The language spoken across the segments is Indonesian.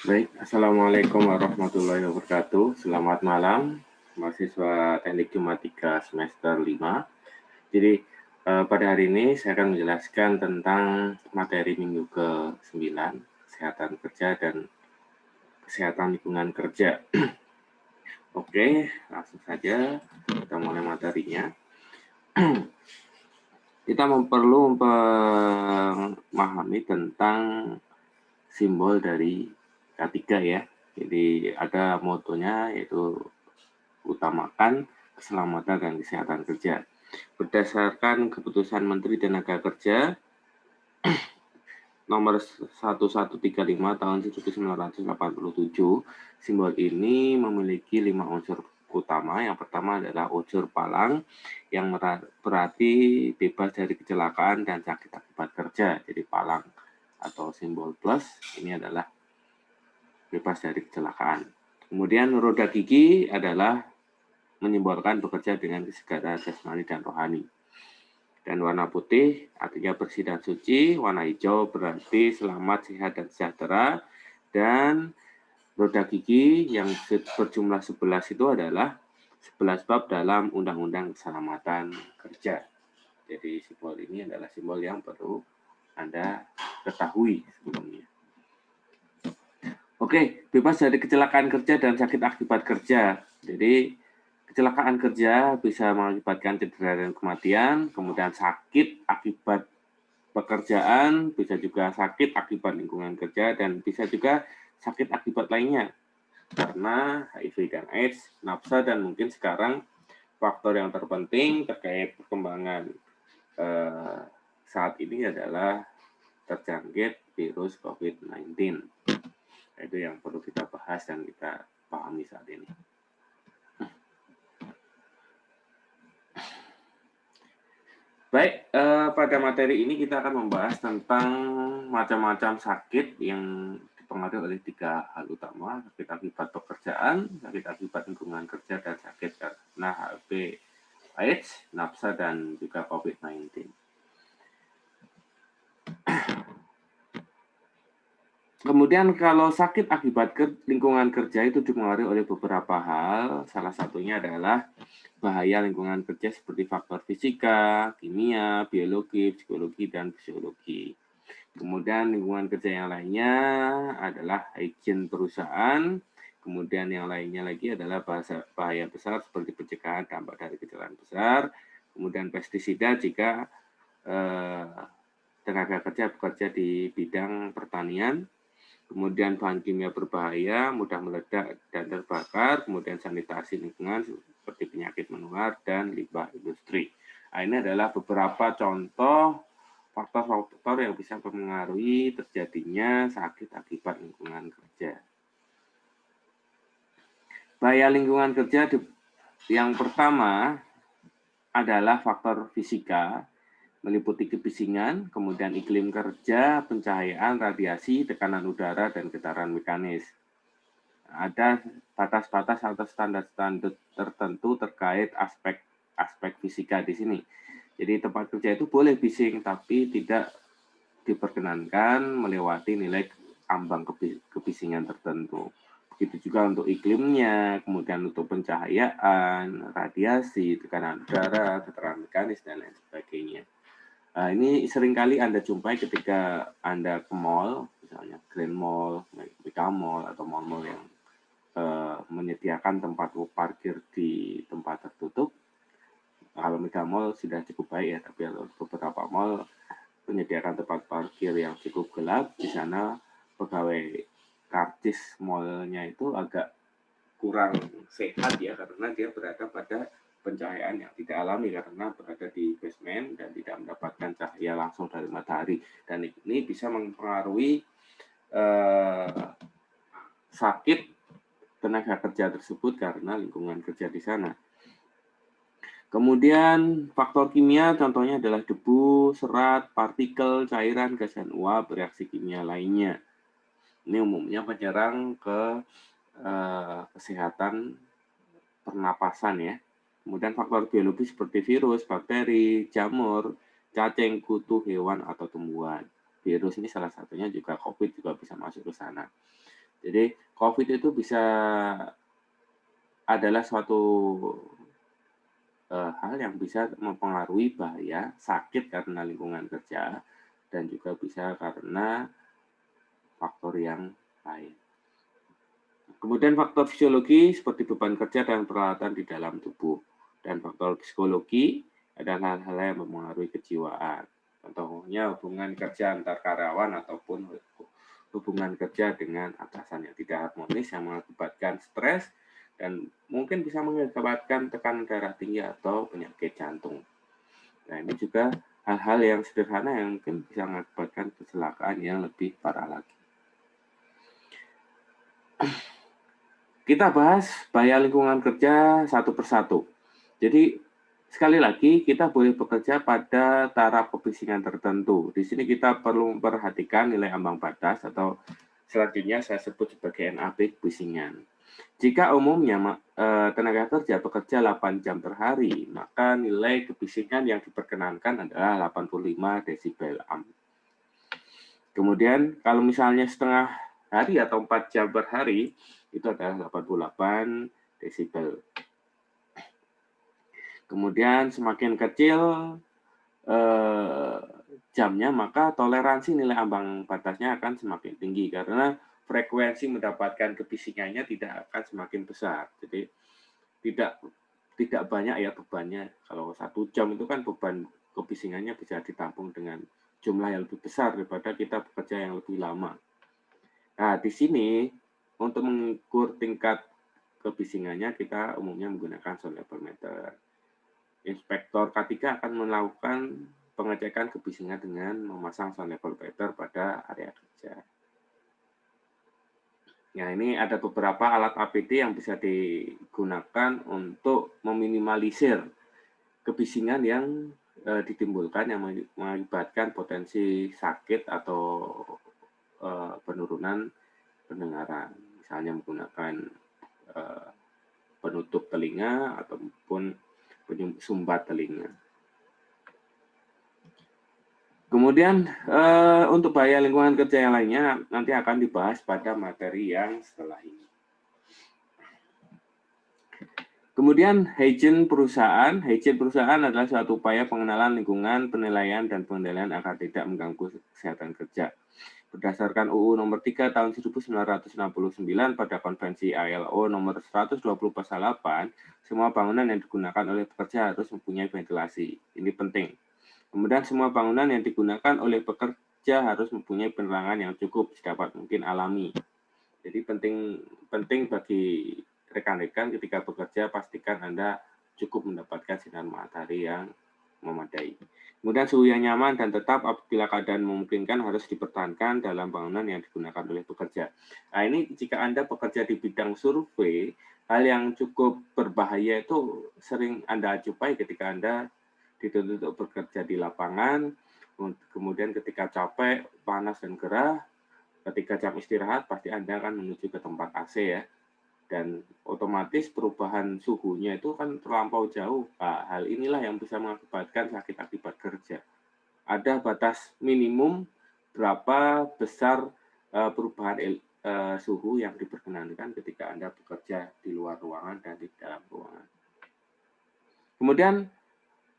Baik, Assalamualaikum warahmatullahi wabarakatuh. Selamat malam, mahasiswa Teknik Informatika semester 5. Jadi, pada hari ini saya akan menjelaskan tentang materi minggu ke-9, kesehatan kerja dan kesehatan lingkungan kerja. Oke, langsung saja kita mulai materinya. Kita perlu memahami tentang simbol dari K3 ya. Jadi ada motonya yaitu utamakan keselamatan dan kesehatan kerja. Berdasarkan keputusan Menteri Tenaga Kerja nomor 1135 tahun 1987, simbol ini memiliki 5 unsur utama. Yang pertama adalah unsur palang yang berarti bebas dari kecelakaan dan sakit akibat kerja. Jadi palang atau simbol plus ini adalah bebas dari kecelakaan. Kemudian roda gigi adalah menyimbolkan bekerja dengan kesegaran jasmani dan rohani. Dan warna putih artinya bersih dan suci, warna hijau berarti selamat, sehat, dan sejahtera. Dan roda gigi yang berjumlah 11 itu adalah 11 bab dalam Undang-Undang Keselamatan Kerja. Jadi simbol ini adalah simbol yang perlu Anda ketahui sebelumnya. Oke, bebas dari kecelakaan kerja dan sakit akibat kerja. Jadi kecelakaan kerja bisa mengakibatkan cedera dan kematian, kemudian sakit akibat pekerjaan, bisa juga sakit akibat lingkungan kerja, dan bisa juga sakit akibat lainnya. Karena HIV dan AIDS, nafsa, dan mungkin sekarang faktor yang terpenting terkait perkembangan saat ini adalah terjangkit virus COVID-19. Itu yang perlu kita bahas dan kita pahami saat ini. Baik, pada materi ini kita akan membahas tentang macam-macam sakit yang dipengaruhi oleh 3 hal utama, sakit akibat pekerjaan, sakit akibat lingkungan kerja, dan sakit karena HIV, AIDS, nafsa, dan juga COVID-19. Kemudian kalau sakit akibat lingkungan kerja itu dipengaruhi oleh beberapa hal, salah satunya adalah bahaya lingkungan kerja seperti faktor fisika, kimia, biologi, psikologi, dan fisiologi. Kemudian lingkungan kerja yang lainnya adalah izin perusahaan, kemudian yang lainnya lagi adalah bahaya besar seperti pencegahan dampak dari kecelakaan besar, kemudian pestisida jika tenaga kerja bekerja di bidang pertanian, kemudian bahan kimia berbahaya, mudah meledak dan terbakar, kemudian sanitasi lingkungan seperti penyakit menular dan limbah industri. Nah, ini adalah beberapa contoh faktor-faktor yang bisa mempengaruhi terjadinya sakit akibat lingkungan kerja. Bahaya lingkungan kerja yang pertama adalah faktor fisika, meliputi kebisingan, kemudian iklim kerja, pencahayaan, radiasi, tekanan udara, dan getaran mekanis. Ada batas-batas atau standar-standar tertentu terkait aspek fisika di sini. Jadi tempat kerja itu boleh bising, tapi tidak diperkenankan melewati nilai ambang kebisingan tertentu. Begitu juga untuk iklimnya, kemudian untuk pencahayaan, radiasi, tekanan udara, getaran mekanis, dan lain sebagainya. Ini seringkali Anda jumpai ketika Anda ke mall, misalnya Grand Mall, Mega Mall, atau mall-mall yang menyediakan tempat parkir di tempat tertutup. Kalau Mega Mall sudah cukup baik ya, tapi kalau beberapa mall menyediakan tempat parkir yang cukup gelap, di sana pegawai karcis mallnya itu agak kurang sehat ya, karena dia berada pada pencahayaan yang tidak alami karena berada di basement dan tidak mendapatkan cahaya langsung dari matahari, dan ini bisa mempengaruhi sakit tenaga kerja tersebut karena lingkungan kerja di sana. Kemudian faktor kimia contohnya adalah debu, serat, partikel, cairan, gas, dan uap, reaksi kimia lainnya. Ini umumnya menyerang ke kesehatan pernapasan ya. Kemudian faktor biologi seperti virus, bakteri, jamur, cacing, kutu, hewan, atau tumbuhan. Virus ini salah satunya juga COVID juga bisa masuk ke sana. Jadi COVID itu bisa adalah suatu hal yang bisa mempengaruhi bahaya sakit karena lingkungan kerja dan juga bisa karena faktor yang lain. Kemudian faktor fisiologi seperti beban kerja dan peralatan di dalam tubuh. Dan faktor psikologi adalah hal-hal yang mempengaruhi kejiwaan. Contohnya hubungan kerja antar karyawan ataupun hubungan kerja dengan atasan yang tidak harmonis yang mengakibatkan stres dan mungkin bisa mengakibatkan tekanan darah tinggi atau penyakit jantung. Nah, ini juga hal-hal yang sederhana yang mungkin bisa mengakibatkan kecelakaan yang lebih parah lagi. Kita bahas bahaya lingkungan kerja satu persatu. Jadi, sekali lagi, kita boleh bekerja pada taraf kebisingan tertentu. Di sini kita perlu memperhatikan nilai ambang batas atau selanjutnya saya sebut sebagai NAB kebisingan. Jika umumnya tenaga kerja bekerja 8 jam per hari, maka nilai kebisingan yang diperkenankan adalah 85 desibel. Kemudian kalau misalnya setengah hari atau 4 jam per hari, itu adalah 88 desibel. Kemudian semakin kecil jamnya, maka toleransi nilai ambang batasnya akan semakin tinggi karena frekuensi mendapatkan kebisingannya tidak akan semakin besar. Jadi tidak banyak ya bebannya. Kalau 1 jam itu kan beban kebisingannya bisa ditampung dengan jumlah yang lebih besar daripada kita bekerja yang lebih lama. Nah, di sini untuk mengukur tingkat kebisingannya kita umumnya menggunakan sound level meter. Inspektor K3 akan melakukan pengecekan kebisingan dengan memasang sound level meter pada area kerja. Nah, ini ada beberapa alat APD yang bisa digunakan untuk meminimalisir kebisingan yang ditimbulkan yang mengakibatkan potensi sakit atau penurunan pendengaran. Misalnya menggunakan penutup telinga ataupun sumbat telinga. Kemudian untuk bahaya lingkungan kerja yang lainnya nanti akan dibahas pada materi yang setelah ini. Kemudian hygiene perusahaan. Hygiene perusahaan adalah suatu upaya pengenalan lingkungan, penilaian, dan pengendalian agar tidak mengganggu kesehatan kerja. Berdasarkan UU nomor 3 tahun 1969 pada konvensi ILO nomor 120 pasal 8, semua bangunan yang digunakan oleh pekerja harus mempunyai ventilasi. Ini penting. Kemudian semua bangunan yang digunakan oleh pekerja harus mempunyai penerangan yang cukup sedapat mungkin alami. Jadi penting bagi rekan-rekan ketika bekerja pastikan Anda cukup mendapatkan sinar matahari yang memadai. Kemudian suhu yang nyaman dan tetap apabila keadaan memungkinkan harus dipertahankan dalam bangunan yang digunakan oleh pekerja. Nah, ini jika Anda bekerja di bidang survei, hal yang cukup berbahaya itu sering Anda jumpai ketika Anda dituntut untuk bekerja di lapangan, kemudian ketika capek, panas dan gerah, ketika jam istirahat pasti Anda akan menuju ke tempat AC ya. Dan otomatis perubahan suhunya itu kan terlampau jauh. Nah, hal inilah yang bisa mengakibatkan sakit akibat kerja. Ada batas minimum berapa besar perubahan suhu yang diperkenankan ketika Anda bekerja di luar ruangan dan di dalam ruangan. Kemudian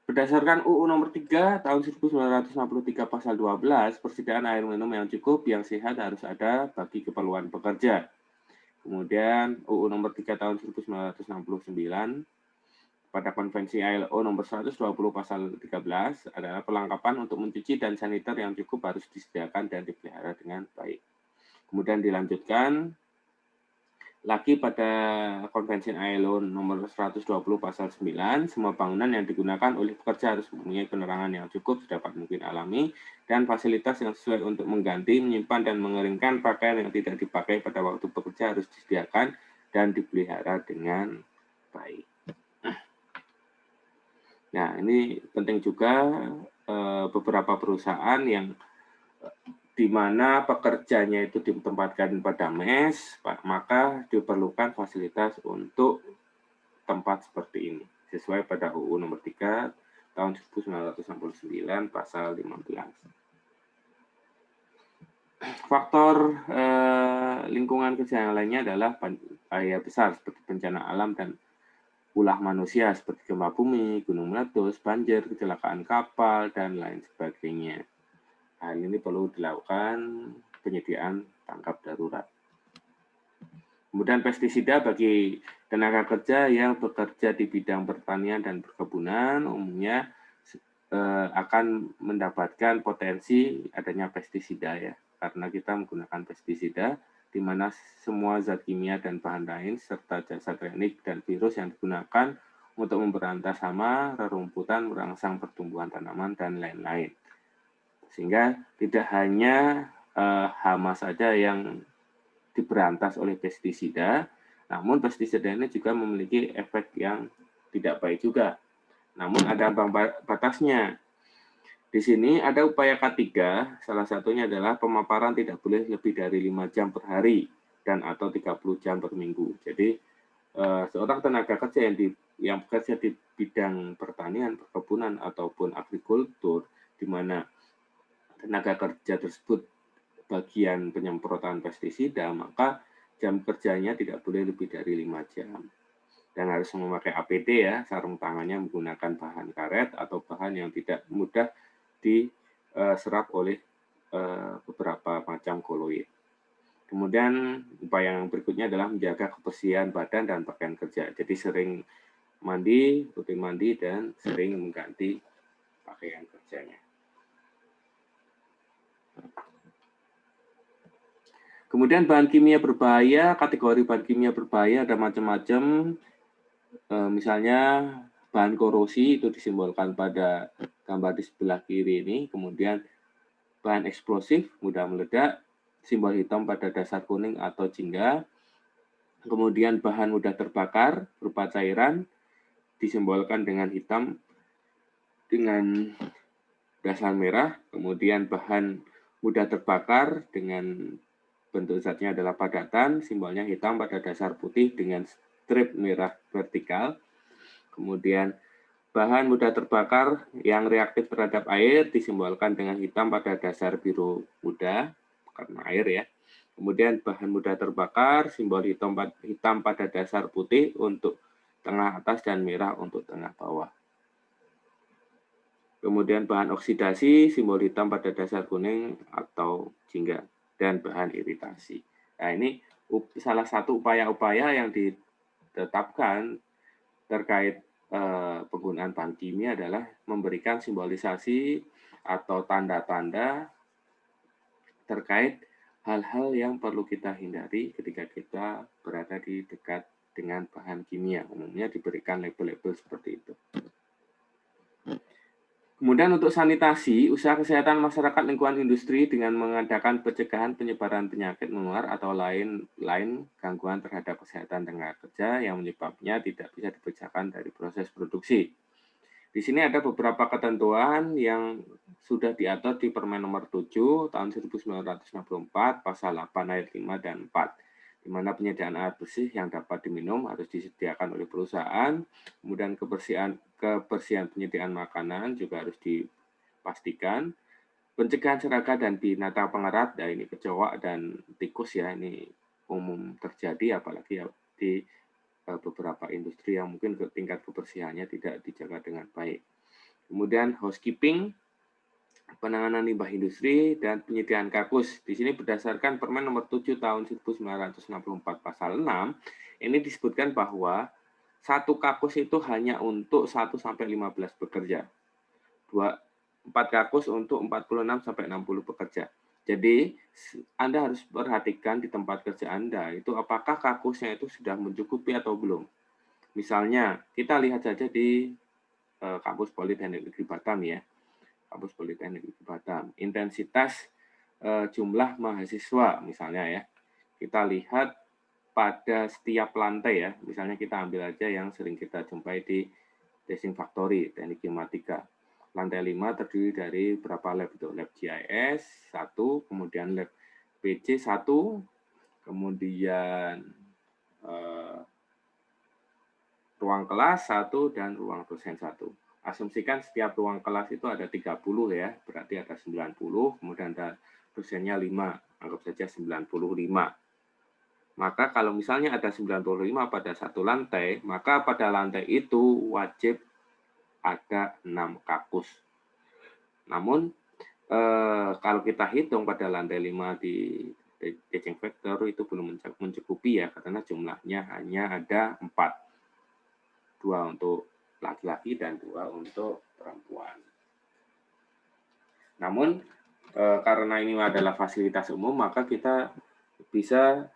berdasarkan UU nomor 3 tahun 1963 pasal 12, persediaan air minum yang cukup, yang sehat harus ada bagi keperluan pekerja. Kemudian UU nomor 3 tahun 1969 pada konvensi ILO nomor 120 pasal 13 adalah perlengkapan untuk mencuci dan saniter yang cukup harus disediakan dan dipelihara dengan baik. Kemudian dilanjutkan lagi pada konvensi ILO nomor 120 pasal 9, semua bangunan yang digunakan oleh pekerja harus mempunyai penerangan yang cukup sedapat mungkin alami dan fasilitas yang sesuai untuk mengganti, menyimpan, dan mengeringkan pakaian yang tidak dipakai pada waktu bekerja harus disediakan dan dipelihara dengan baik. Nah, ini penting juga beberapa perusahaan yang di mana pekerjanya itu ditempatkan pada mes, maka diperlukan fasilitas untuk tempat seperti ini, sesuai pada UU nomor 3 tahun 1969 pasal 15. Faktor lingkungan kerja yang lainnya adalah bahaya besar seperti bencana alam dan ulah manusia seperti gempa bumi, gunung meletus, banjir, kecelakaan kapal, dan lain sebagainya. Hal ini perlu dilakukan penyediaan tangkap darurat. Kemudian pestisida bagi tenaga kerja yang bekerja di bidang pertanian dan perkebunan umumnya akan mendapatkan potensi adanya pestisida ya, karena kita menggunakan pestisida di mana semua zat kimia dan bahan lain serta jasa teknik dan virus yang digunakan untuk memberantas hama, rerumputan, merangsang pertumbuhan tanaman, dan lain-lain. Sehingga tidak hanya hama saja yang diberantas oleh pestisida, namun pestisida ini juga memiliki efek yang tidak baik juga. Namun ada ambang batasnya. Di sini ada upaya K3, salah satunya adalah pemaparan tidak boleh lebih dari 5 jam per hari dan atau 30 jam per minggu. Jadi seorang tenaga kerja yang bekerja di bidang pertanian, perkebunan ataupun agrikultur, di mana tenaga kerja tersebut bagian penyemprotan pestisida, maka jam kerjanya tidak boleh lebih dari 5 jam. Dan harus memakai APD ya, sarung tangannya menggunakan bahan karet atau bahan yang tidak mudah diserap oleh beberapa macam koloid. Kemudian upaya yang berikutnya adalah menjaga kebersihan badan dan pakaian kerja. Jadi sering mandi, rutin mandi, dan sering mengganti pakaian kerjanya. Kemudian bahan kimia berbahaya, kategori bahan kimia berbahaya ada macam-macam. Misalnya bahan korosi itu disimbolkan pada gambar di sebelah kiri ini. Kemudian bahan eksplosif, mudah meledak, simbol hitam pada dasar kuning atau jingga. Kemudian bahan mudah terbakar berupa cairan, disimbolkan dengan hitam dengan dasar merah. Kemudian bahan mudah terbakar dengan bentuk zatnya adalah padatan, simbolnya hitam pada dasar putih dengan strip merah vertikal. Kemudian bahan mudah terbakar yang reaktif terhadap air disimbolkan dengan hitam pada dasar biru muda, karena air ya. Kemudian bahan mudah terbakar, simbol hitam pada dasar putih untuk tengah atas dan merah untuk tengah bawah. Kemudian bahan oksidasi, simbol hitam pada dasar kuning atau jingga, dan bahan iritasi. Nah ini salah satu upaya-upaya yang ditetapkan terkait penggunaan bahan kimia adalah memberikan simbolisasi atau tanda-tanda terkait hal-hal yang perlu kita hindari ketika kita berada di dekat dengan bahan kimia. Umumnya diberikan label-label seperti itu. Kemudian untuk sanitasi, usaha kesehatan masyarakat lingkungan industri dengan mengadakan pencegahan penyebaran penyakit menular atau lain gangguan terhadap kesehatan tenaga kerja yang menyebabnya tidak bisa dikerjakan dari proses produksi. Di sini ada beberapa ketentuan yang sudah diatur di Permen Nomor 7 tahun 1964 pasal 8 ayat 5 dan 4. Di mana penyediaan air bersih yang dapat diminum harus disediakan oleh perusahaan, kemudian kebersihan penyediaan makanan juga harus dipastikan, pencegahan serangga dan binatang pengerat, nah ini kecoak dan tikus ya, ini umum terjadi apalagi di beberapa industri yang mungkin tingkat kebersihannya tidak dijaga dengan baik. Kemudian housekeeping, penanganan limbah industri, dan penyediaan kakus. Di sini berdasarkan Permen Nomor 7 tahun 1964 pasal 6, ini disebutkan bahwa satu kakus itu hanya untuk 1-15 pekerja. 4 kakus untuk 46-60 pekerja. Jadi, Anda harus perhatikan di tempat kerja Anda, itu apakah kakusnya itu sudah mencukupi atau belum. Misalnya, kita lihat saja di kampus Politeknik Negeri Batam ya. Kampus Politeknik Negeri Batam. Intensitas jumlah mahasiswa misalnya ya. Kita lihat pada setiap lantai ya. Misalnya kita ambil aja yang sering kita jumpai di Design Factory, Teknik Kimia. Lantai 5 terdiri dari berapa lab itu? Lab GIS 1, kemudian lab PC 1, kemudian ruang kelas 1, dan ruang dosen 1. Asumsikan setiap ruang kelas itu ada 30 ya, berarti ada 90, kemudian ada dosennya 5, anggap saja 95. Maka kalau misalnya ada 95 pada satu lantai, maka pada lantai itu wajib ada 6 kakus. Namun kalau kita hitung pada lantai 5 di Deceng Vektor itu belum mencukupi ya, karena jumlahnya hanya ada 4. 2 untuk laki-laki dan 2 untuk perempuan. Namun karena ini adalah fasilitas umum, maka kita bisa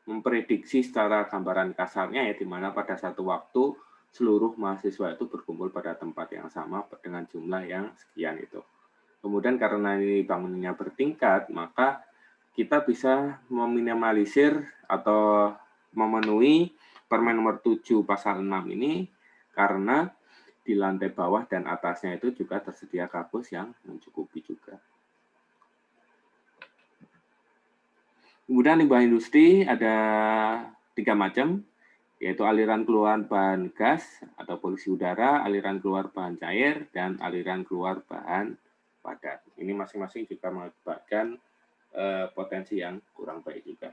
memprediksi secara gambaran kasarnya ya, di mana pada satu waktu seluruh mahasiswa itu berkumpul pada tempat yang sama dengan jumlah yang sekian itu. Kemudian karena ini bangunannya bertingkat, maka kita bisa meminimalisir atau memenuhi Permen nomor 7 pasal 6 ini karena di lantai bawah dan atasnya itu juga tersedia kampus yang mencukupi juga. Kemudian limbah industri ada 3 macam, yaitu aliran keluar bahan gas atau polusi udara, aliran keluar bahan cair, dan aliran keluar bahan padat. Ini masing-masing juga mengakibatkan potensi yang kurang baik juga.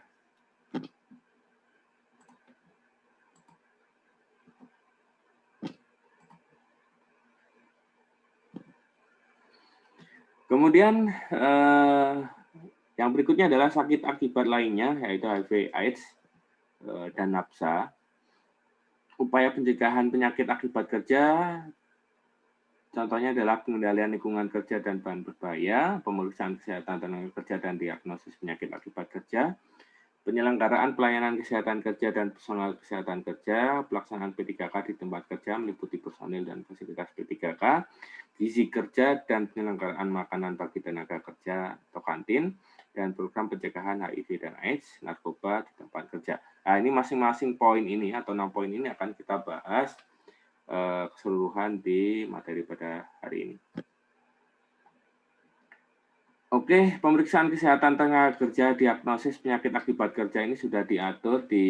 Kemudian yang berikutnya adalah sakit akibat lainnya, yaitu HIV/AIDS dan nafsa. Upaya pencegahan penyakit akibat kerja, contohnya adalah pengendalian lingkungan kerja dan bahan berbahaya, pemeriksaan kesehatan tenaga kerja dan diagnosis penyakit akibat kerja, penyelenggaraan pelayanan kesehatan kerja dan personal kesehatan kerja, pelaksanaan P3K di tempat kerja meliputi personil dan fasilitas P3K, gizi kerja dan penyelenggaraan makanan bagi tenaga kerja atau kantin, dan program pencegahan HIV dan AIDS, narkoba di tempat kerja. Nah, ini masing-masing poin ini atau 6 poin ini akan kita bahas keseluruhan di materi pada hari ini. Oke, pemeriksaan kesehatan tenaga kerja, diagnosis penyakit akibat kerja ini sudah diatur di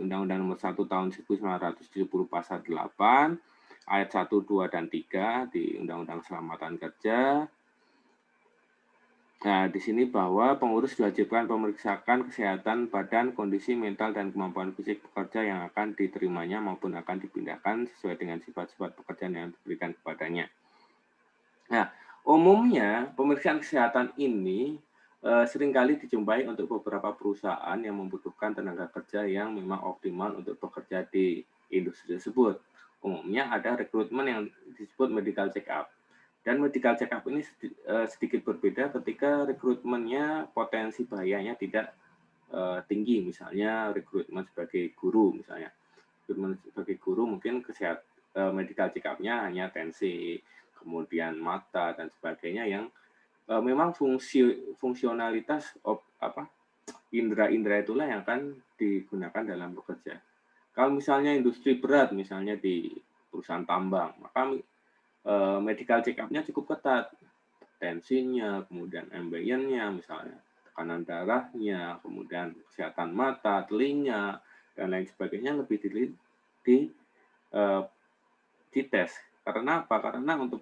Undang-Undang Nomor 1 Tahun 1970 Pasal 8, ayat 1, 2, dan 3 di Undang-Undang Keselamatan Kerja. Nah, di sini bahwa pengurus diwajibkan memeriksakan kesehatan badan, kondisi mental, dan kemampuan fisik pekerja yang akan diterimanya maupun akan dipindahkan sesuai dengan sifat-sifat pekerjaan yang diberikan kepadanya. Nah, umumnya pemeriksaan kesehatan ini seringkali dijumpai untuk beberapa perusahaan yang membutuhkan tenaga kerja yang memang optimal untuk bekerja di industri tersebut. Umumnya ada rekrutmen yang disebut medical check-up. Dan medical check-up ini sedikit berbeda ketika rekrutmennya potensi bahayanya tidak tinggi, misalnya rekrutmen sebagai guru misalnya. Rekrutmen sebagai guru mungkin medical check-up-nya hanya tensi, kemudian mata dan sebagainya yang memang fungsionalitas indera-indera itulah yang akan digunakan dalam bekerja. Kalau misalnya industri berat, misalnya di perusahaan tambang, maka medical check-up-nya cukup ketat. Tensinya, kemudian ambience-nya, misalnya tekanan darahnya, kemudian kesehatan mata, telinga, dan lain sebagainya lebih dites. Karena apa? Karena untuk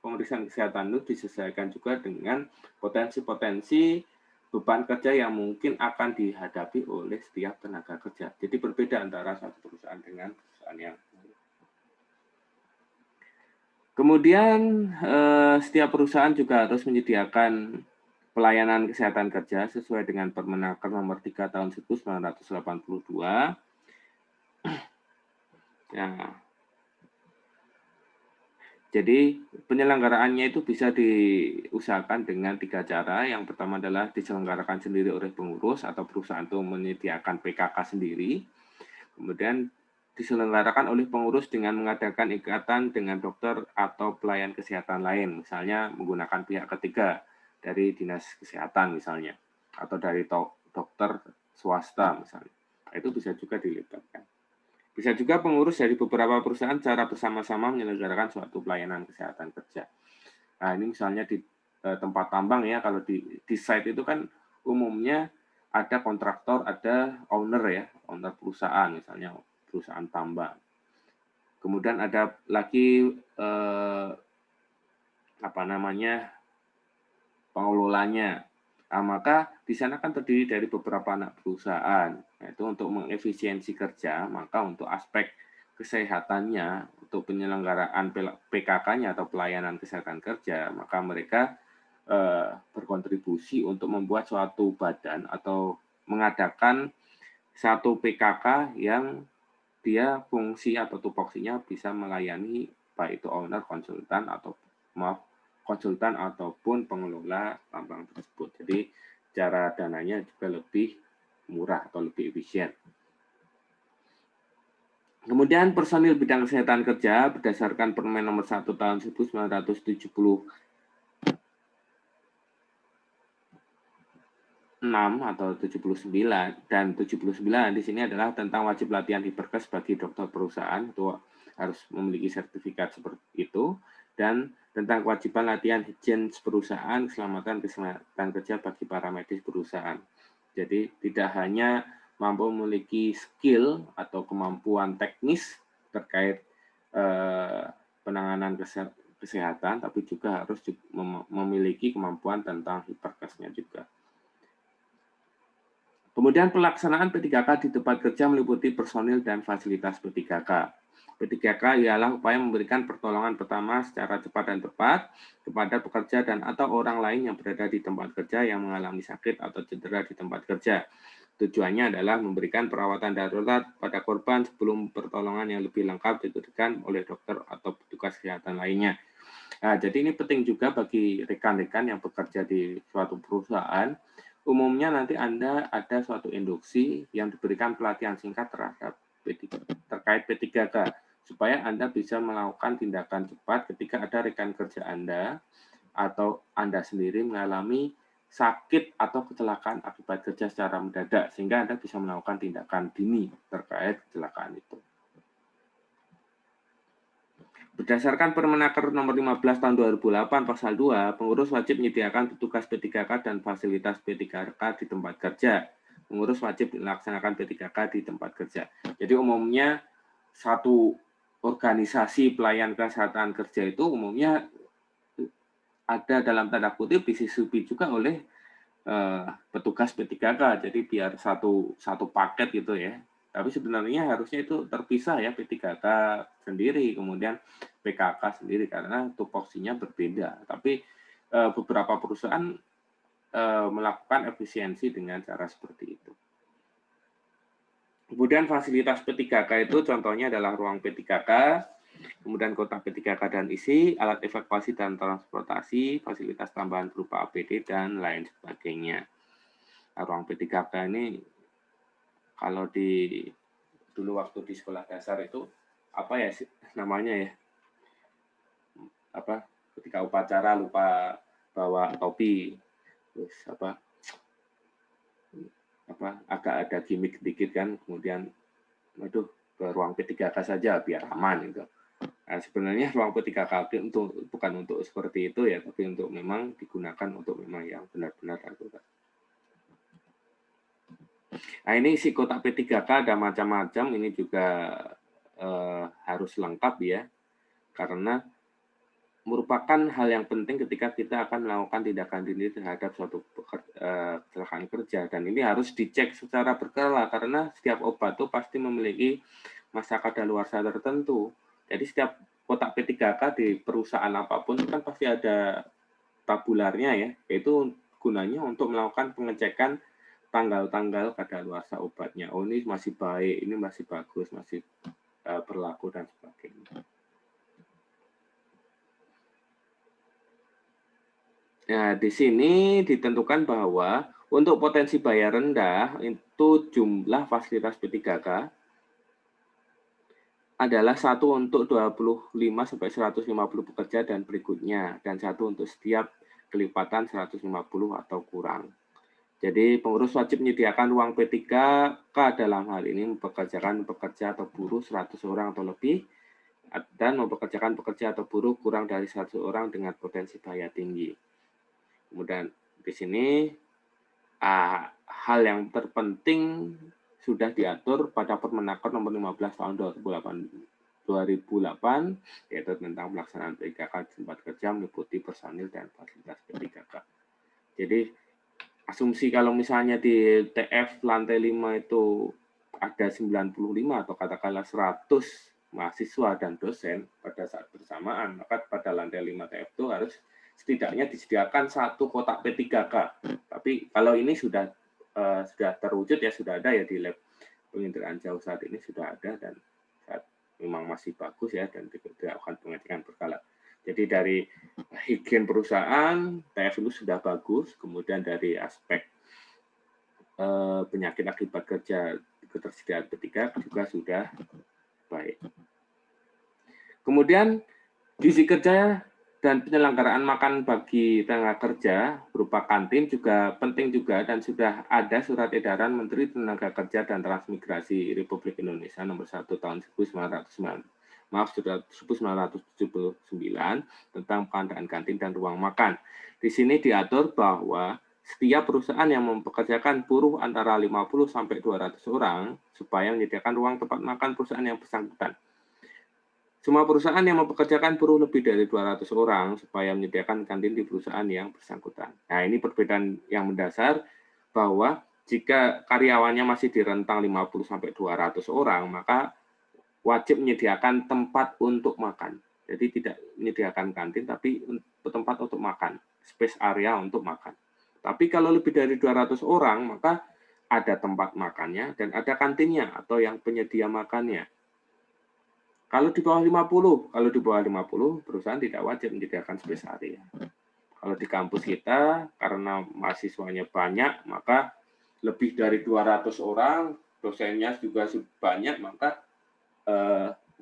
pemeriksaan kesehatan itu disesuaikan juga dengan potensi-potensi beban kerja yang mungkin akan dihadapi oleh setiap tenaga kerja. Jadi berbeda antara satu perusahaan dengan perusahaan yang lain. Kemudian setiap perusahaan juga harus menyediakan pelayanan kesehatan kerja sesuai dengan Permenaker nomor 3 tahun 1982. Ya. Jadi penyelenggaraannya itu bisa diusahakan dengan 3 cara. Yang pertama adalah diselenggarakan sendiri oleh pengurus atau perusahaan itu menyediakan PKK sendiri. Kemudian diselenggarakan oleh pengurus dengan mengadakan ikatan dengan dokter atau pelayan kesehatan lain, misalnya menggunakan pihak ketiga dari dinas kesehatan misalnya, atau dari dokter swasta misalnya. Itu bisa juga dilibatkan. Bisa juga pengurus dari beberapa perusahaan secara bersama-sama menyelenggarakan suatu pelayanan kesehatan kerja. Nah, ini misalnya di tempat tambang ya, kalau di site itu kan umumnya ada kontraktor, ada owner ya, owner perusahaan misalnya perusahaan tambang. Kemudian ada lagi pengelolanya. Nah, maka di sana kan terdiri dari beberapa anak perusahaan. Yaitu untuk mengefisiensi kerja, maka untuk aspek kesehatannya, untuk penyelenggaraan PKK-nya atau pelayanan kesehatan kerja, maka mereka berkontribusi untuk membuat suatu badan atau mengadakan satu PKK yang dia fungsi atau tupoksinya bisa melayani baik itu owner, konsultan ataupun pengelola tambang tersebut. Jadi cara dananya juga lebih murah atau lebih efisien. Kemudian personil bidang kesehatan kerja berdasarkan Permen nomor 1 tahun 1976 atau 79 dan 79 di sini adalah tentang wajib latihan hiperkes bagi dokter perusahaan, itu harus memiliki sertifikat seperti itu, dan tentang kewajiban latihan higien perusahaan, keselamatan kesehatan kerja bagi para medis perusahaan. Jadi tidak hanya mampu memiliki skill atau kemampuan teknis terkait penanganan kesehatan, tapi juga harus memiliki kemampuan tentang hiperkesnya juga. Kemudian pelaksanaan P3K di tempat kerja meliputi personil dan fasilitas P3K. P3K ialah upaya memberikan pertolongan pertama secara cepat dan tepat kepada pekerja dan atau orang lain yang berada di tempat kerja yang mengalami sakit atau cedera di tempat kerja. Tujuannya adalah memberikan perawatan darurat pada korban sebelum pertolongan yang lebih lengkap diberikan oleh dokter atau petugas kesehatan lainnya. Nah, jadi ini penting juga bagi rekan-rekan yang bekerja di suatu perusahaan. Umumnya nanti Anda ada suatu induksi yang diberikan pelatihan singkat terhadap terkait P3K, supaya Anda bisa melakukan tindakan cepat ketika ada rekan kerja Anda atau Anda sendiri mengalami sakit atau kecelakaan akibat kerja secara mendadak, sehingga Anda bisa melakukan tindakan dini terkait kecelakaan itu. Berdasarkan Permenaker nomor 15 tahun 2008 pasal 2, pengurus wajib menyediakan petugas P3K dan fasilitas P3K di tempat kerja. Pengurus wajib melaksanakan P3K di tempat kerja. Jadi umumnya satu organisasi pelayan kesehatan kerja itu umumnya ada dalam tanda kutip disisupi juga oleh petugas P3K. Jadi biar satu paket gitu ya. Tapi sebenarnya harusnya itu terpisah ya, P3K sendiri, kemudian PKK sendiri, karena tupoksinya berbeda. Tapi beberapa perusahaan melakukan efisiensi dengan cara seperti itu. Kemudian fasilitas P3K itu contohnya adalah ruang P3K, kemudian kotak P3K dan isi, alat evakuasi dan transportasi, fasilitas tambahan berupa APD, dan lain sebagainya. Nah, ruang P3K ini kalau dulu waktu di sekolah dasar itu apa ya namanya ya, apa ketika upacara lupa bawa topi, terus apa agak ada gimmick sedikit kan, kemudian aduh ke ruang P3K saja biar aman gitu. Nah, sebenarnya ruang P3K bukan untuk seperti itu ya, tapi untuk memang digunakan untuk memang yang benar-benar darurat. Nah, ini si kotak P3K ada macam-macam, ini juga harus lengkap ya, karena merupakan hal yang penting ketika kita akan melakukan tindakan dini terhadap suatu kecelakaan kerja, dan ini harus dicek secara berkala karena setiap obat itu pasti memiliki masa kadaluarsa tertentu. Jadi setiap kotak P3K di perusahaan apapun kan pasti ada tabularnya ya, yaitu gunanya untuk melakukan pengecekan tanggal-tanggal kadaluarsa obatnya. Oh, ini masih baik, ini masih bagus, masih berlaku dan sebagainya. Nah, di sini ditentukan bahwa untuk potensi bayar rendah itu jumlah fasilitas P3K adalah satu untuk 25-150 pekerja dan berikutnya, dan satu untuk setiap kelipatan 150 atau kurang. Jadi pengurus wajib menyediakan ruang P3K dalam hal ini mempekerjakan pekerja atau buruh 100 orang atau lebih, dan mempekerjakan pekerja atau buruh kurang dari 100 orang dengan potensi bahaya tinggi. Kemudian di sini hal yang terpenting sudah diatur pada Permenaker nomor 15 tahun 2008, yaitu tentang pelaksanaan P3K di tempat kerja meliputi personil dan fasilitas P3K. Jadi asumsi kalau misalnya di TF lantai 5 itu ada 95 atau katakanlah 100 mahasiswa dan dosen pada saat bersamaan, maka pada lantai 5 TF itu harus setidaknya disediakan satu kotak P3K. Tapi kalau ini sudah terwujud ya, sudah ada ya di lab penginderaan jauh saat ini sudah ada dan memang masih bagus ya dan dilakukan pengecekan berkala. Jadi dari higien perusahaan, TF itu sudah bagus, kemudian dari aspek penyakit akibat kerja ketersediaan P3 juga sudah baik. Kemudian gizi kerja dan penyelenggaraan makan bagi tenaga kerja berupa kantin juga penting juga dan sudah ada surat edaran Menteri Tenaga Kerja dan Transmigrasi Republik Indonesia nomor 1 tahun 1979 tentang pengadaan kantin dan ruang makan. Di sini diatur bahwa setiap perusahaan yang mempekerjakan buruh antara 50 sampai 200 orang supaya menyediakan ruang tempat makan perusahaan yang bersangkutan. Semua perusahaan yang mempekerjakan buruh lebih dari 200 orang supaya menyediakan kantin di perusahaan yang bersangkutan. Nah, ini perbedaan yang mendasar bahwa jika karyawannya masih di rentang 50 sampai 200 orang, maka wajib menyediakan tempat untuk makan. Jadi tidak menyediakan kantin, tapi tempat untuk makan, space area untuk makan. Tapi kalau lebih dari 200 orang, maka ada tempat makannya dan ada kantinnya atau yang penyedia makannya. Kalau di bawah 50, perusahaan tidak wajib menyediakan space area. Kalau di kampus kita, karena mahasiswanya banyak, maka lebih dari 200 orang, dosennya juga banyak, maka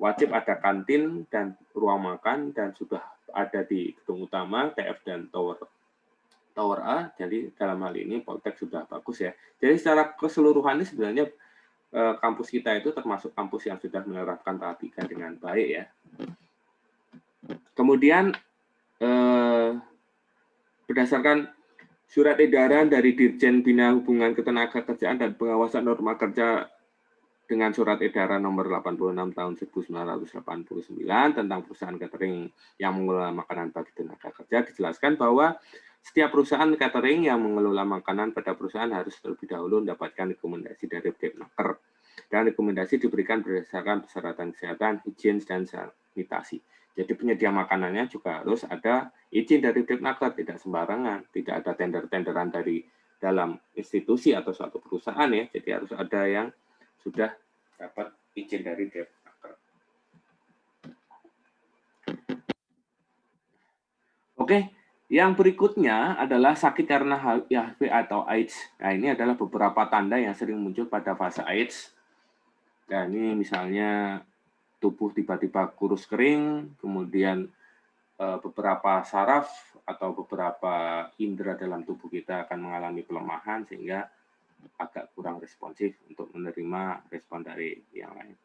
wajib ada kantin dan ruang makan, dan sudah ada di gedung utama, TF dan Tower A, jadi dalam hal ini Poltek sudah bagus ya. Jadi secara keseluruhannya sebenarnya kampus kita itu termasuk kampus yang sudah menerapkan tahap 3 dengan baik ya. Kemudian berdasarkan surat edaran dari Dirjen Bina Hubungan Ketenagakerjaan dan Pengawasan Norma Kerja dengan surat edaran nomor 86 tahun 1989 tentang perusahaan catering yang mengelola makanan bagi tenaga kerja, dijelaskan bahwa setiap perusahaan catering yang mengelola makanan pada perusahaan harus terlebih dahulu mendapatkan rekomendasi dari Depnaker. Dan rekomendasi diberikan berdasarkan persyaratan kesehatan, higien, dan sanitasi. Jadi penyedia makanannya juga harus ada izin dari Depnaker, tidak sembarangan, tidak ada tender-tenderan dari dalam institusi atau suatu perusahaan ya. Jadi harus ada yang sudah dapat izin dari Depnaker. Oke. Yang berikutnya adalah sakit karena HIV atau AIDS. Nah, ini adalah beberapa tanda yang sering muncul pada fase AIDS. Nah, ini misalnya tubuh tiba-tiba kurus kering, kemudian beberapa saraf atau beberapa indera dalam tubuh kita akan mengalami pelemahan sehingga agak kurang responsif untuk menerima respon dari yang lain.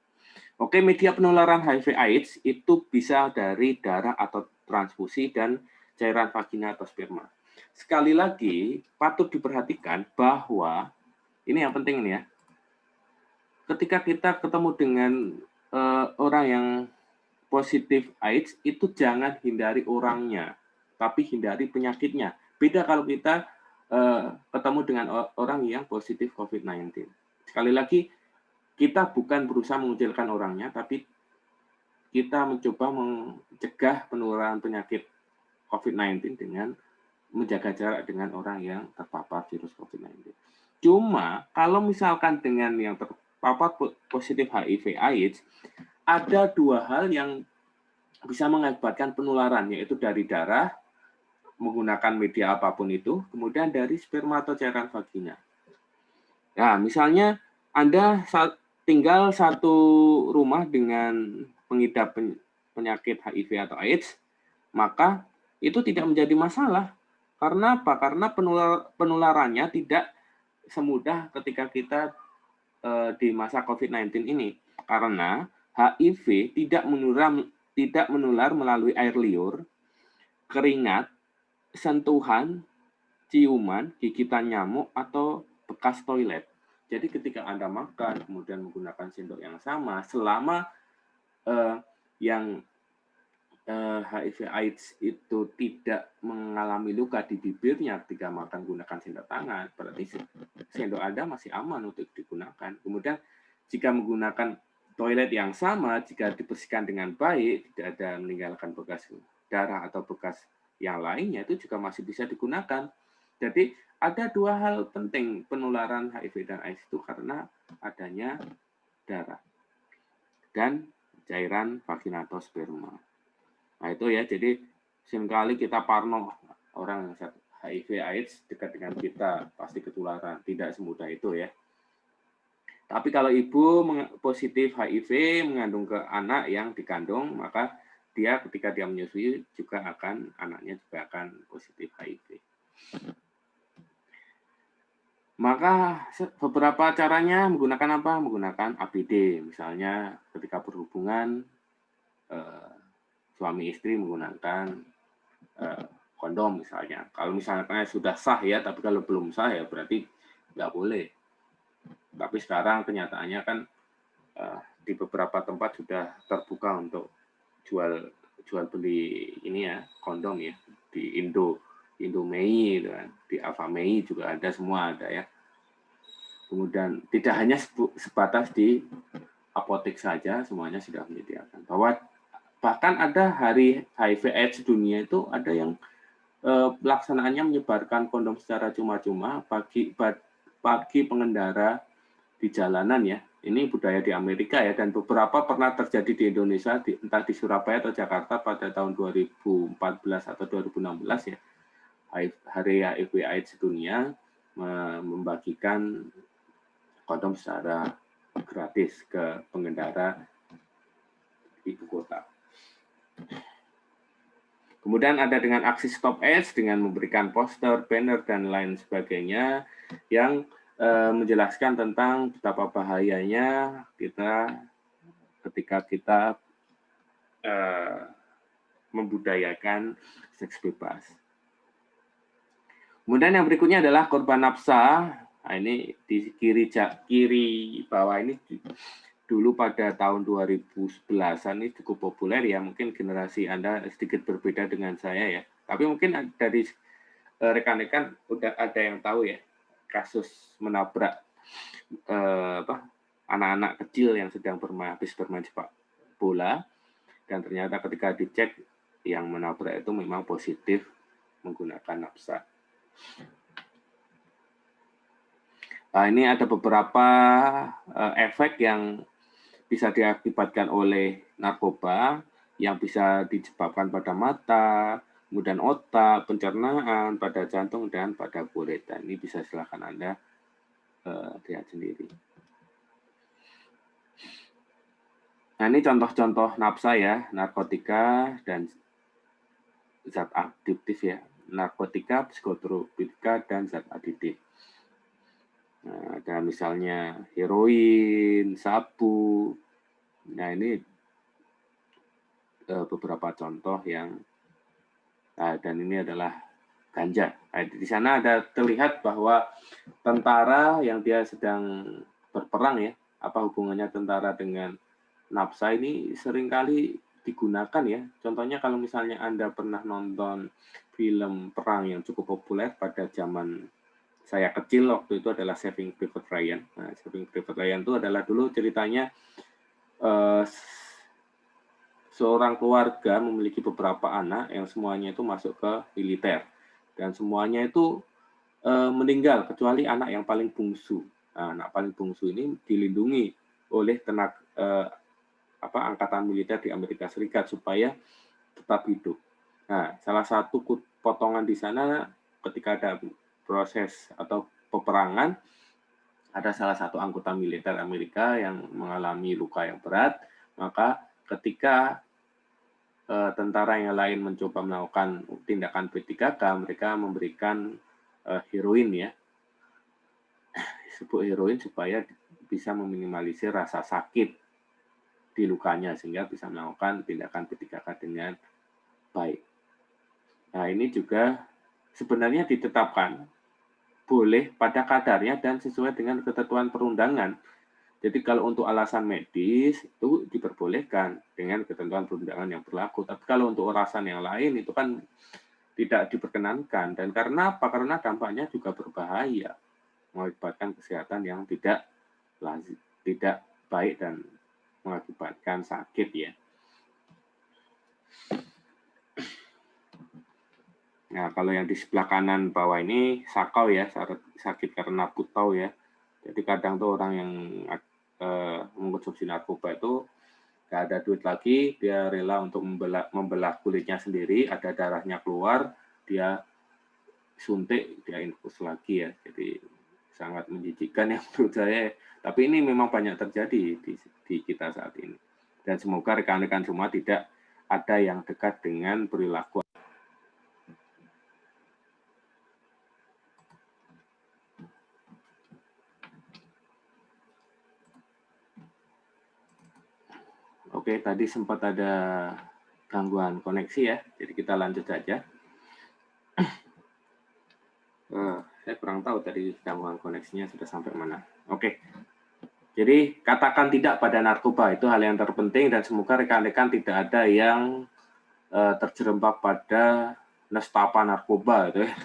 Oke, media penularan HIV/AIDS itu bisa dari darah atau transfusi dan cairan vagina atau sperma. Sekali lagi, patut diperhatikan bahwa, ini yang penting nih ya, ketika kita ketemu dengan orang yang positif AIDS, itu jangan hindari orangnya, tapi hindari penyakitnya. Beda kalau kita ketemu dengan orang yang positif COVID-19. Sekali lagi, kita bukan berusaha mengucilkan orangnya, tapi kita mencoba mencegah penularan penyakit COVID-19 dengan menjaga jarak dengan orang yang terpapar virus COVID-19. Cuma kalau misalkan dengan yang terpapar positif HIV/AIDS, ada dua hal yang bisa mengakibatkan penularan, yaitu dari darah, menggunakan media apapun itu, kemudian dari sperma atau cairan vagina. Nah, misalnya Anda tinggal satu rumah dengan pengidap penyakit HIV atau AIDS, maka itu tidak menjadi masalah. Karena apa? Karena penularannya tidak semudah ketika kita di masa COVID-19 ini. Karena HIV tidak menular melalui air liur, keringat, sentuhan, ciuman, gigitan nyamuk, atau bekas toilet. Jadi ketika Anda makan, kemudian menggunakan sendok yang sama, selama yang HIV/AIDS itu tidak mengalami luka di bibirnya ketika makan gunakan sendok tangan, berarti sendok Anda masih aman untuk digunakan. Kemudian jika menggunakan toilet yang sama, jika dibersihkan dengan baik, tidak ada meninggalkan bekas darah atau bekas yang lainnya, itu juga masih bisa digunakan. Jadi ada dua hal penting penularan HIV dan AIDS itu karena adanya darah dan cairan vagina atau sperma. Nah itu ya, jadi seringkali kita parno orang yang HIV AIDS dekat dengan kita pasti ketularan, tidak semudah itu ya. Tapi kalau ibu positif HIV mengandung ke anak yang dikandung, maka dia ketika dia menyusui juga anaknya juga akan positif HIV. Maka beberapa caranya menggunakan apa? Menggunakan APD, misalnya ketika berhubungan suami istri menggunakan kondom misalnya. Kalau misalnya sudah sah ya, tapi kalau belum sah ya berarti nggak boleh. Tapi sekarang kenyataannya kan di beberapa tempat sudah terbuka untuk jual beli ini ya, kondom ya, di Indomei gitu kan, di Alfamei juga ada, semua ada ya. Kemudian tidak hanya sebatas di apotek saja, semuanya sudah menyediakan. Bahkan ada hari HIV/AIDS dunia itu ada yang pelaksanaannya menyebarkan kondom secara cuma-cuma bagi pengendara di jalanan ya. Ini budaya di Amerika ya, dan beberapa pernah terjadi di Indonesia, entah di Surabaya atau Jakarta pada tahun 2014 atau 2016 ya. Hari HIV/AIDS dunia membagikan kondom secara gratis ke pengendara ibu kota. Kemudian ada dengan aksi Stop AIDS dengan memberikan poster, banner, dan lain sebagainya yang menjelaskan tentang betapa bahayanya kita ketika kita membudayakan seks bebas. Kemudian yang berikutnya adalah korban nafsa. Nah, ini di kiri bawah ini dulu pada tahun 2011-an ini cukup populer ya, mungkin generasi Anda sedikit berbeda dengan saya ya. Tapi mungkin dari rekan-rekan udah ada yang tahu ya, kasus menabrak anak-anak kecil yang sedang habis bermain sepak bola, dan ternyata ketika dicek yang menabrak itu memang positif menggunakan nafsa. Nah, ini ada beberapa efek yang bisa diakibatkan oleh narkoba yang bisa disebabkan pada mata, kemudian otak, pencernaan, pada jantung, dan pada kulit. Dan ini bisa silakan Anda lihat sendiri. Nah, ini contoh-contoh nafsa ya, narkotika dan zat adiktif ya. Narkotika, psikotropika, dan zat adiktif. Nah, ada misalnya heroin, sabu. Nah, ini beberapa contoh yang dan ini adalah ganja. Nah, di sana ada terlihat bahwa tentara yang dia sedang berperang ya, apa hubungannya tentara dengan nafsa ini seringkali digunakan ya. Contohnya kalau misalnya Anda pernah nonton film perang yang cukup populer pada zaman saya kecil waktu itu adalah Saving Private Ryan. Nah, Saving Private Ryan itu adalah dulu ceritanya seorang keluarga memiliki beberapa anak yang semuanya itu masuk ke militer dan semuanya itu meninggal kecuali anak yang paling bungsu. Nah, anak paling bungsu ini dilindungi oleh angkatan militer di Amerika Serikat supaya tetap hidup. Nah, salah satu potongan di sana ketika ada proses atau peperangan, ada salah satu anggota militer Amerika yang mengalami luka yang berat, maka ketika tentara yang lain mencoba melakukan tindakan P3K, mereka memberikan heroin ya, disebut heroin supaya bisa meminimalisir rasa sakit di lukanya sehingga bisa melakukan tindakan P3K dengan baik. Nah, ini juga sebenarnya ditetapkan boleh pada kadarnya dan sesuai dengan ketentuan perundangan. Jadi kalau untuk alasan medis itu diperbolehkan dengan ketentuan perundangan yang berlaku. Tapi kalau untuk alasan yang lain itu kan tidak diperkenankan. Dan karena apa? Karena dampaknya juga berbahaya, mengakibatkan kesehatan yang tidak baik dan mengakibatkan sakit ya. Nah, kalau yang di sebelah kanan bawah ini sakau ya, sakit karena putau ya. Jadi kadang tuh orang yang mengkonsumsi narkoba itu nggak ada duit lagi, dia rela untuk membelah kulitnya sendiri, ada darahnya keluar, dia suntik, dia infus lagi ya. Jadi sangat menjijikkan ya menurut saya. Tapi ini memang banyak terjadi di kita saat ini. Dan semoga rekan-rekan semua tidak ada yang dekat dengan perilaku. Oke, tadi sempat ada gangguan koneksi ya, jadi kita lanjut saja. Saya kurang tahu tadi gangguan koneksinya sudah sampai mana. Oke, jadi katakan tidak pada narkoba, itu hal yang terpenting dan semoga rekan-rekan tidak ada yang terjerembab pada nestapa narkoba gitu ya.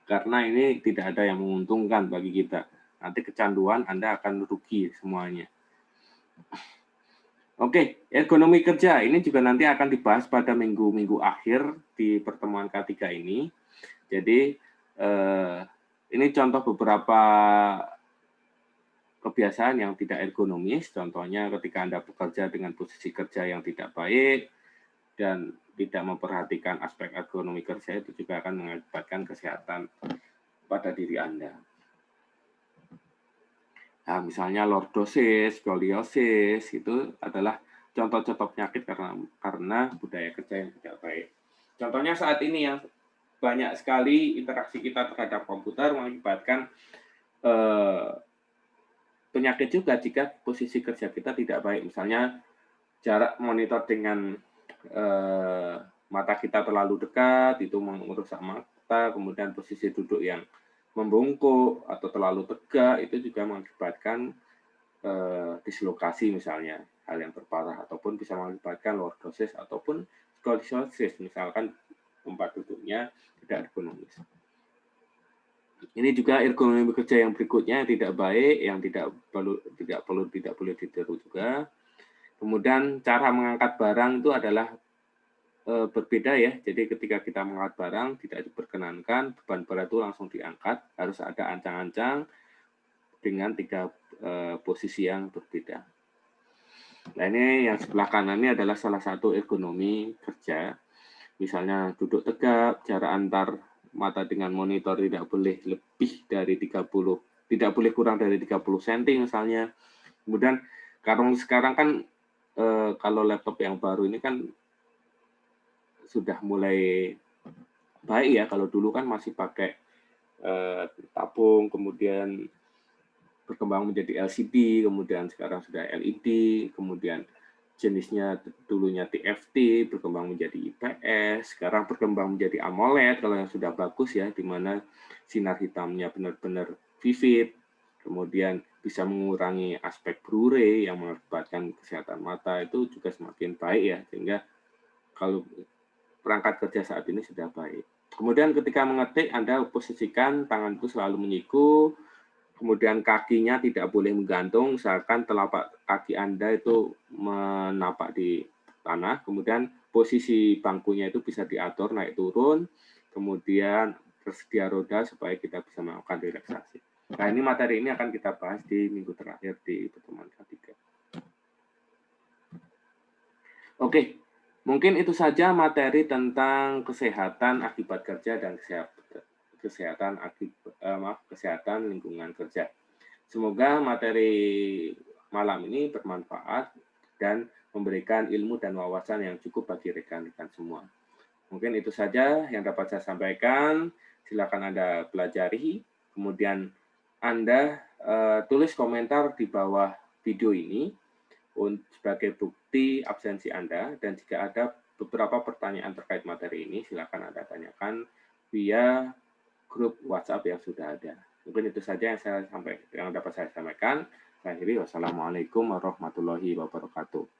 Karena ini tidak ada yang menguntungkan bagi kita. Nanti kecanduan Anda akan rugi semuanya. Oke, ekonomi kerja ini juga nanti akan dibahas pada minggu-minggu akhir di pertemuan K3 ini. Jadi ini contoh beberapa kebiasaan yang tidak ergonomis, contohnya ketika Anda bekerja dengan posisi kerja yang tidak baik dan tidak memperhatikan aspek ergonomi kerja, itu juga akan mengakibatkan kesehatan pada diri Anda. Nah, misalnya lordosis, skoliosis, itu adalah contoh-contoh penyakit karena budaya kerja yang tidak baik. Contohnya saat ini yang banyak sekali interaksi kita terhadap komputer mengakibatkan penyakit juga jika posisi kerja kita tidak baik. Misalnya jarak monitor dengan mata kita terlalu dekat, itu merusak mata, kemudian posisi duduk yang membungkuk atau terlalu tegak, itu juga mengakibatkan dislokasi misalnya, hal yang terparah, ataupun bisa mengakibatkan lordosis ataupun skoliosis, misalkan tempat duduknya tidak ergonomis. Ini juga ergonomi bekerja yang berikutnya yang tidak baik, yang tidak boleh ditiru juga. Kemudian cara mengangkat barang itu adalah berbeda ya. Jadi ketika kita mengangkat barang tidak diperkenankan beban berat itu langsung diangkat, harus ada ancang-ancang dengan 3 posisi yang berbeda. Nah ini yang sebelah kanan ini adalah salah satu ergonomi kerja. Misalnya duduk tegak, jarak antar mata dengan monitor tidak boleh lebih dari 30, tidak boleh kurang dari 30 cm misalnya. Kemudian karena sekarang kan kalau laptop yang baru ini kan sudah mulai baik ya, kalau dulu kan masih pakai tabung, kemudian berkembang menjadi LCD, kemudian sekarang sudah LED, kemudian jenisnya dulunya TFT, berkembang menjadi IPS, sekarang berkembang menjadi AMOLED, kalau yang sudah bagus ya, di mana sinar hitamnya benar-benar vivid, kemudian bisa mengurangi aspek blue ray yang mengakibatkan kesehatan mata itu juga semakin baik ya, sehingga kalau perangkat kerja saat ini sudah baik. Kemudian ketika mengetik, Anda posisikan tangan itu selalu menyiku, kemudian kakinya tidak boleh menggantung, misalkan telapak kaki Anda itu menapak di tanah, kemudian posisi bangkunya itu bisa diatur naik turun, kemudian tersedia roda supaya kita bisa melakukan relaksasi. Nah ini materi ini akan kita bahas di minggu terakhir di pertemuan K3. Oke, mungkin itu saja materi tentang kesehatan akibat kerja dan kesehatan lingkungan kerja. Semoga materi malam ini bermanfaat dan memberikan ilmu dan wawasan yang cukup bagi rekan-rekan semua. Mungkin itu saja yang dapat saya sampaikan. Silakan Anda pelajari, kemudian Anda tulis komentar di bawah video ini sebagai bukti absensi Anda, dan jika ada beberapa pertanyaan terkait materi ini, silakan Anda tanyakan via grup WhatsApp yang sudah ada. Mungkin itu saja yang dapat saya sampaikan. Akhiri, wassalamualaikum warahmatullahi wabarakatuh.